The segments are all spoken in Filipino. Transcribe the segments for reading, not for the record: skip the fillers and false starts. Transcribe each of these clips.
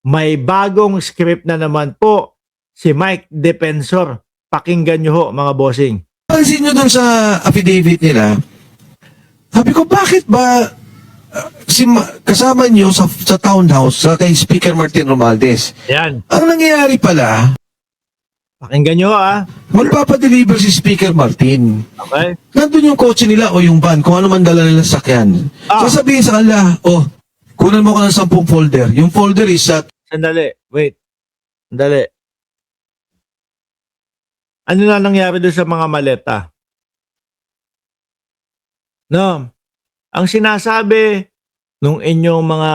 May bagong script na naman po si Mike Defensor. Pakinggan nyo ho, mga bossing. Pansin nyo dun sa affidavit nila, sabi ko, bakit ba kasama nyo sa townhouse sa kay Speaker Martin Romualdez? Yan. Ang nangyayari pala, Pakinggan nyo ha. magpapadeliver si Speaker Martin. Okay? Nandun yung kotse nila o yung van, kung ano man dala nila sa sakyan. Ah. Sasabihin sa kanila, kunan mo ka ng 10 folder. Yung folder is at Sandali. Wait. Sandali. Ano na nangyari doon sa mga maleta? No. Ang sinasabi nung inyong mga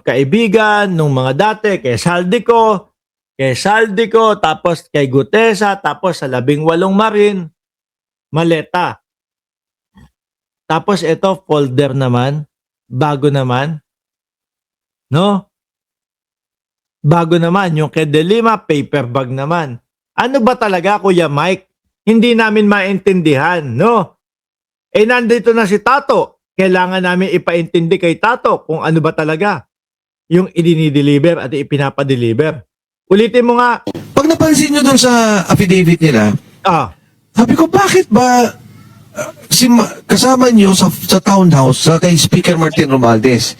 kaibigan, nung mga dati, kay Saldico, tapos kay Gutesa, tapos sa 18 Marine, maleta. Tapos ito, folder naman, bago naman. No? Bago naman, yung kay De Lima, paper bag naman. Ano ba talaga, Kuya Mike? Hindi namin maintindihan, no? Nandito na si Tato. Kailangan namin ipaintindi kay Tato kung ano ba talaga yung idinideliver at ipinapadeliver. Ulitin mo nga. pag napansin nyo dun sa affidavit nila, sabi ko, bakit ba kasama nyo sa townhouse sa kay Speaker Martin Romualdez?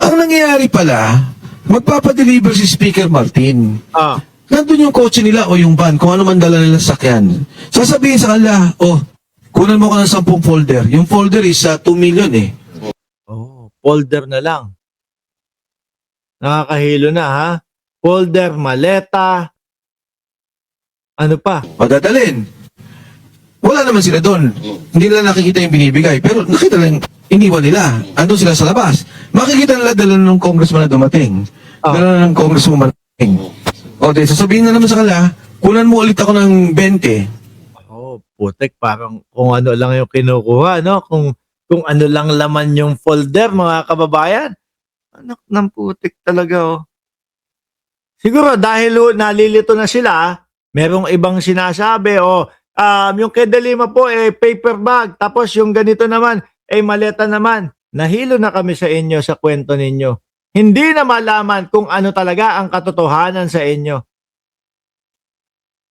Ang nangyayari pala, magpapadeliver si Speaker Martin. Nandun yung kotse nila o yung van, kung ano man dala nila sa sakyan. Sasabihin sa kanila, kunan mo ka ng 10 folder. Yung folder is 2 million eh. Folder na lang. Nakakahilo na ha. Folder, maleta. Ano pa? Padadalin. Wala naman sila doon. Hindi nila nakikita yung binibigay. Pero nakita lang, iniwan nila. Andun sila sa labas. Makikita nila dala ng congressman na dumating. Dala ng congresswoman na dumating. Okay, sasabihin na naman sa kanila, kunan mo ulit ako ng 20. Putek, parang kung ano lang yung kinukuha, no? Kung ano lang laman yung folder, mga kababayan. Anak ng putik talaga, Siguro dahil nalilito na sila, merong ibang sinasabi, yung kay De Lima po, paper bag. Tapos yung ganito naman, maleta naman. Nahilo na kami sa inyo sa kwento ninyo. Hindi na malaman kung ano talaga ang katotohanan sa inyo.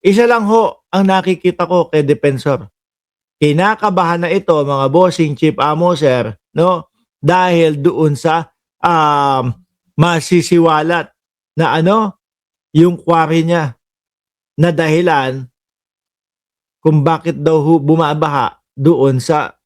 Isa lang ho ang nakikita ko kay Defensor. Kinakabahan na ito, mga bossing, Chief Amoser, no? Dahil doon sa masisiwalat na yung quarry niya na dahilan kung bakit daw bumabaha doon sa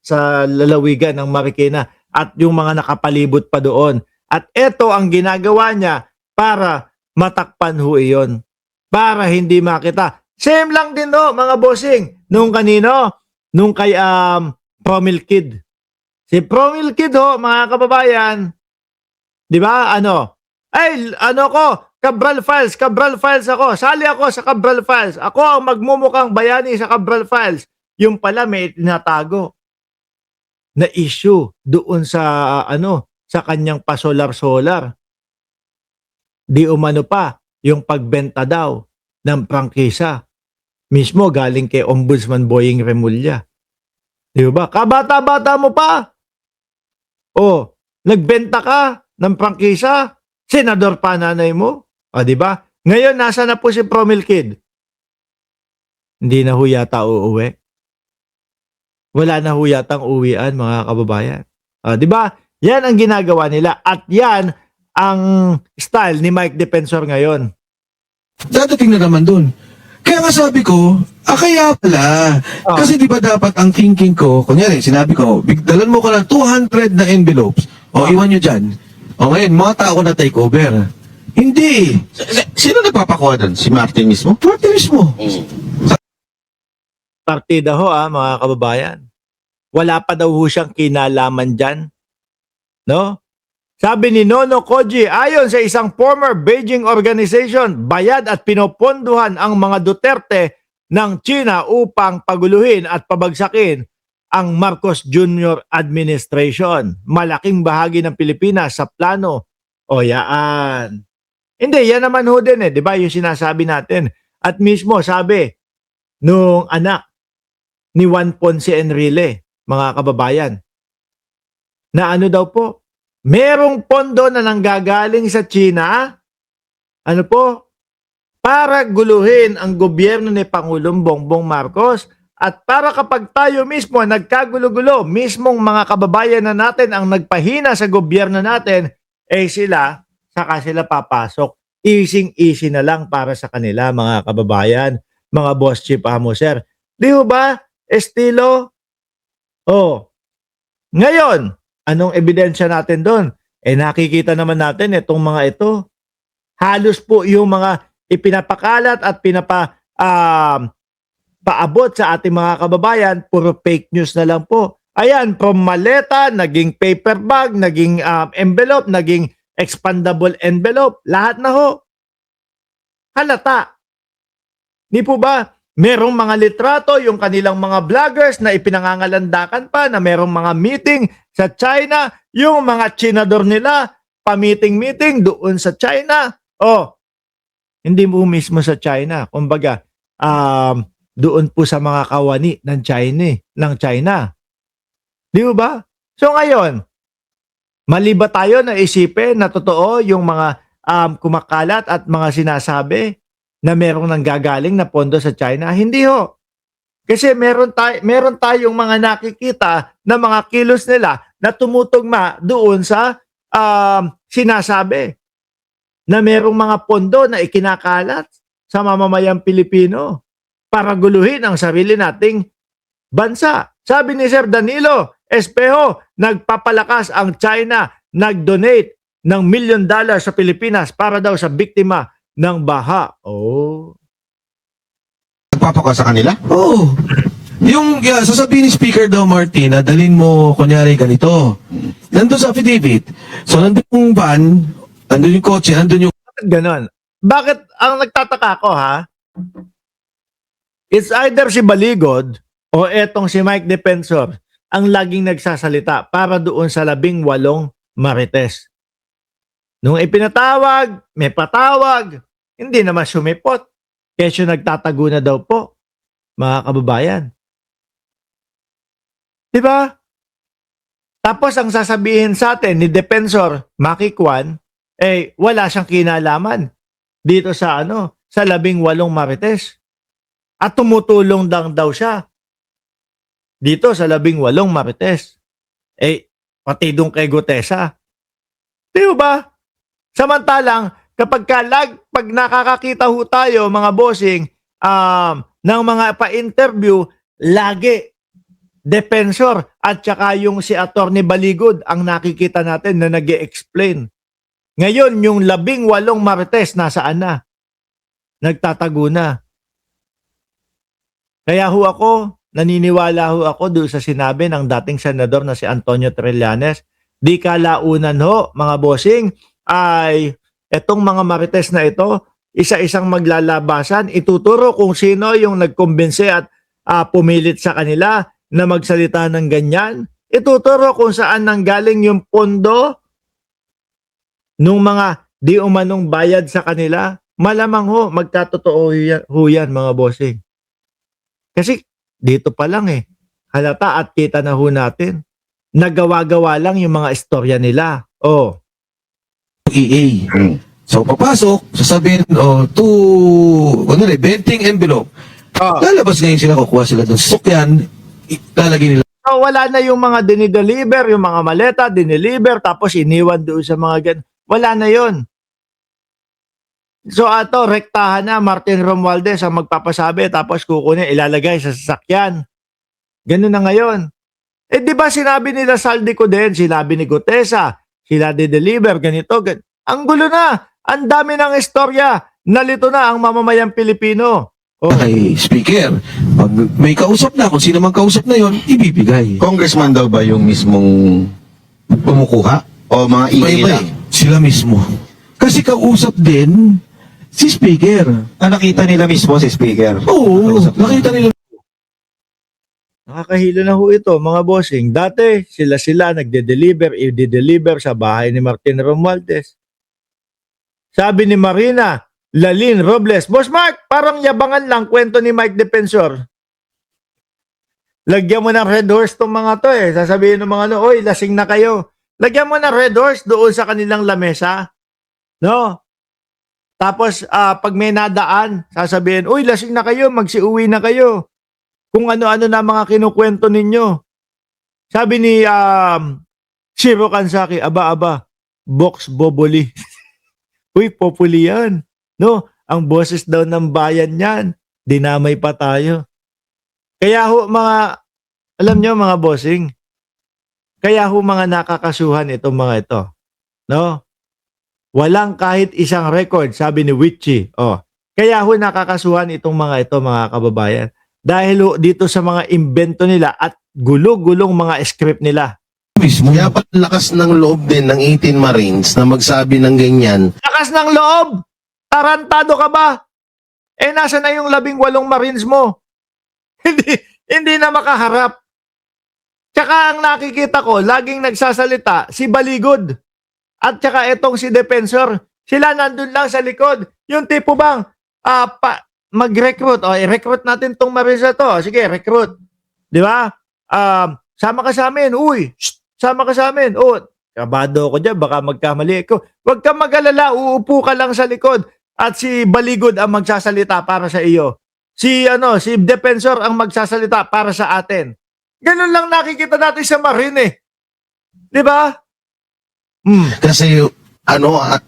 lalawigan ng Marikina at yung mga nakapalibot pa doon. At ito ang ginagawa niya para matakpan ho iyon. Para hindi makita. Same lang din mga bossing. Nung kanino? Nung kay Promil Kid. Si Promil Kid mga kababayan. Di ba? Cabral Files ako. Sali ako sa Cabral Files. Ako ang magmumukhang bayani sa Cabral Files. Yung pala may tinatago na issue doon sa sa kanyang pasolar-solar. Di umano pa yung pagbenta daw ng prangkisa. Mismo galing kay Ombudsman Boying Remulla. Di ba? Kabata-bata mo pa. Nagbenta ka ng prangkisa. Senador pa nanay mo. Di ba? Ngayon, nasa na po si Promil Kid? Hindi na ho yata uuwi. Wala na ho yatang uwian, mga kababayan. Di ba? Yan ang ginagawa nila. At yan ang style ni Mike Defensor ngayon. Dadating na naman dun. Kaya nga sabi ko, kaya pala. Kasi di ba dapat ang thinking ko, kunyari, sinabi ko, dalan mo ka ng 200 na envelopes, iwan nyo dyan. Ngayon, mga tao na take over. Hindi. Sino nagpapakuha doon? Si Martin mismo? Martin mismo. Partida ho mga kababayan. Wala pa daw ho siyang kinalaman dyan. No? Sabi ni Nono Koji, ayon sa isang former Beijing organization, bayad at pinoponduhan ang mga Duterte ng China upang paguluhin at pabagsakin ang Marcos Jr. administration. Malaking bahagi ng Pilipinas sa plano. Yaan. Hindi, yan naman ho din di ba? Yung sinasabi natin. At mismo sabi nung anak ni Juan Ponce Enrile, mga kababayan, na daw po, merong pondo na nanggagaling sa China, ano po, para guluhin ang gobyerno ni Pangulong Bongbong Marcos. At para kapag tayo mismo nagkagulo-gulo, mismong mga kababayan na natin ang nagpahina sa gobyerno natin, saka sila papasok. Easy na lang para sa kanila, mga kababayan, mga boss chief amo sir. Di ba, estilo? Oh, ngayon, anong ebidensya natin doon? Nakikita naman natin itong mga ito. Halos po yung mga ipinapakalat at paabot sa ating mga kababayan, puro fake news na lang po. Ayan, from maleta, naging paper bag, naging envelope, naging expandable envelope, lahat na ho. Halata. Di po ba? Merong mga litrato, yung kanilang mga vloggers na ipinangangalandakan pa na merong mga meeting sa China, yung mga chinador nila, pa-meeting doon sa China. Oh, hindi mo mismo sa China. Kumbaga, doon po sa mga kawani ng China. Di ba? So ngayon, mali ba tayo na isipin na totoo yung mga kumakalat at mga sinasabi na merong nanggagaling na pondo sa China? Hindi ho. Kasi meron tayong mga nakikita na mga kilos nila na tumutugma doon sa sinasabi na merong mga pondo na ikinakalat sa mamamayang Pilipino para guluhin ang sarili nating bansa. Sabi ni Sir Danilo Espejo, nagpapalakas ang China, nag-donate ng $1 million sa Pilipinas para daw sa biktima ng baha. Oh. Nagpapakaw sa kanila? Oo. Yung sasabihin ni Speaker daw, Martin, na dalhin mo, kunyari, ganito. Nandun sa affidavit. So, nandun yung van, nandun yung kotse, nandun yung... Bakit ganon? Bakit ang nagtataka ko, ha? It's either si Baligod o etong si Mike Defensor ang laging nagsasalita para doon sa 18 marites. Nung ipinatawag, may patawag, hindi naman sumipot. Kesyo nagtatago na daw po, mga kababayan. Diba? Tapos ang sasabihin sa atin ni Defensor Maki Kwan, wala siyang kinalaman dito sa sa 18 marites. At tumutulong lang daw siya dito sa 18 marites. Pati doon kay Gutesa. Di ba? Samantalang, pag nakakakita ho tayo, mga bossing, ng mga pa-interview, lagi, Defensor at saka yung si Attorney Baligod ang nakikita natin na nag-e-explain. Ngayon, yung 18 marites, nasaan na? Nagtatago na. Kaya naniniwala ako doon sa sinabi ng dating senador na si Antonio Trillanes, di kalaunan ho, mga bossing, ay etong mga marites na ito, isa-isang maglalabasan, ituturo kung sino yung nagkumbinse at pumilit sa kanila na magsalita ng ganyan. Ituturo kung saan nanggaling yung pondo nung mga di umanong bayad sa kanila. Malamang ho, magkatotoo ho yan, mga bossing. Kasi dito pa lang halata at kita na ho natin. Nagawa-gawa lang yung mga istorya nila. Oh. EA. So, papasok, sasabihin, venting envelope. Lalabas ngayon sila, kukuha sila doon. Sukyan, lalagay nila. So, wala na yung mga dinideliver, yung mga maleta, dineliver, tapos iniwan doon sa mga gan. Wala na yon. So, rektahan na, Martin Romualdez ang magpapasabi, tapos kukunin, ilalagay sa sasakyan. Ganun na ngayon. Di ba sinabi nila Saldico din, sinabi ni Gutesa, sila de-deliver, ganito. Ang gulo na, ang dami ng istorya, nalito na ang mamamayang Pilipino. Kay Speaker, pag may kausap na, kung sino man kausap na yon, ibibigay. Congressman daw ba yung mismong pumukuha? O mga Iba-iba sila mismo. Kasi kausap din si Speaker. nakita nila mismo si Speaker? Oo, nakita nila. Nakakahilo na ho ito, mga bossing. Dati, sila nagde-deliver, i-deliver sa bahay ni Martin Romualdez. Sabi ni Marina Lalin Robles, Boss Mark, parang yabangan lang kwento ni Mike Defensor. Lagyan mo ng red horse tong mga to Sasabihin ng mga oy, lasing na kayo. Lagyan mo ng red horse doon sa kanilang lamesa. No? Tapos, pag may nadaan, sasabihin, uy, lasing na kayo, magsiuwi na kayo. Kung ano-ano na mga kinukwento ninyo. Sabi ni Shiro Kansaki, aba, Box Boboli. Uy, populi yan. No? Ang boses daw ng bayan yan. Dinamay pa tayo. Kaya ho, alam nyo mga bossing, kaya ho mga nakakasuhan itong mga ito. No? Walang kahit isang record, sabi ni Witchy. Kaya ho nakakasuhan itong mga ito, mga kababayan. Dahil ho, dito sa mga imbento nila at gulo-gulong mga script nila. Mismo. Kaya pala lakas ng loob din ng 18 Marines na magsabi ng ganyan. Lakas ng loob! Tarantado ka ba? Nasa na yung 18 Marines mo? hindi na makaharap. Tsaka ang nakikita ko, laging nagsasalita, si Baligod. At tsaka itong si Defensor. Sila nandun lang sa likod. Yung tipo bang, mag-recruit. I-recruit natin tong Marines na to. Sige, recruit. Di ba? Sama ka sa amin. Uy, sama ka sa amin. Kabado ako dyan. Baka magkamali ko. Huwag kang mag-alala. Uupo ka lang sa likod. At si Baligod ang magsasalita para sa iyo. Si Defensor ang magsasalita para sa atin. Ganun lang nakikita natin sa Marine. Di ba? Kasi at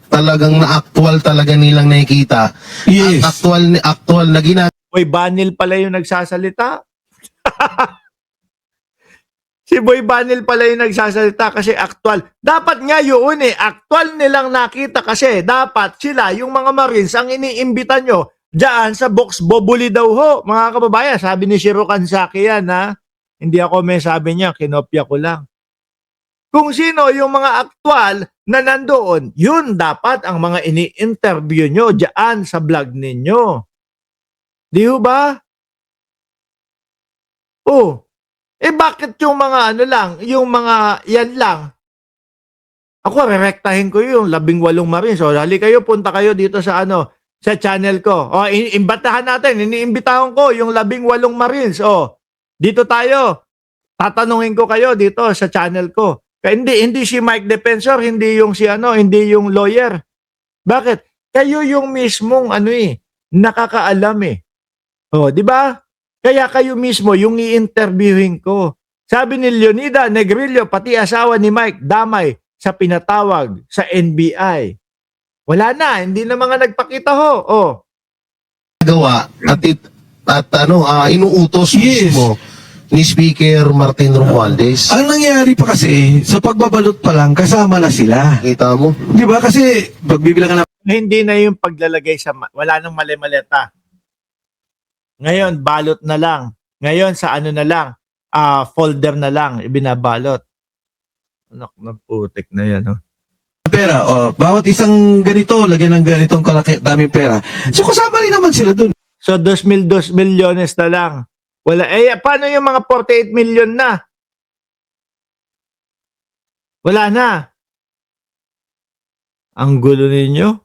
talagang na-actual talaga nilang nakikita. Yes. At actual na ginagawa. Boy Banil pala yung nagsasalita. Si Boy Banil pala yung nagsasalita kasi actual. Dapat nga yun actual nilang nakita kasi dapat sila, yung mga Marines, ang iniimbita nyo dyan sa Box Bobuli daw ho. Mga kababayan, sabi ni Shiro Kansaki yan ha. Hindi ako may sabi niya, kinopya ko lang. Kung sino yung mga aktual na nandoon, yun dapat ang mga ini-interview nyo dyan sa vlog ninyo. Di ho ba? Bakit yung mga yung mga yan lang? Ako, rerektahin ko yung 18 Marines. Hali kayo, punta kayo dito sa sa channel ko. Imbatahan natin, iniimbitahan ko yung 18 Marines. Dito tayo. Tatanungin ko kayo dito sa channel ko. Hindi si Mike Defensor, hindi yung hindi yung lawyer. Bakit? Kayo yung mismong nakakaalam di ba? Kaya kayo mismo yung i-interviewin ko. Sabi ni Leonida Negrillo, pati asawa ni Mike, damay sa pinatawag sa NBI. Wala na, hindi na mga nagpakita ho. Gawa at inuutos mismo ni Speaker Martin Romualdez. Ang nangyari pa kasi, sa pagbabalot pa lang, kasama na sila. Kita mo? Di ba? Kasi, pagbibilang ka na Hindi na yung paglalagay wala nang mali-maleta. Ngayon, balot na lang. Ngayon, sa na lang, folder na lang, ibinabalot. Anak ng putik na yan. pera, bawat isang ganito, lagyan ng ganitong daming pera. So, kasama rin naman sila dun. So, 2 milyones na lang. Wala. Paano yung mga 48 million na? Wala na. Ang gulo ninyo.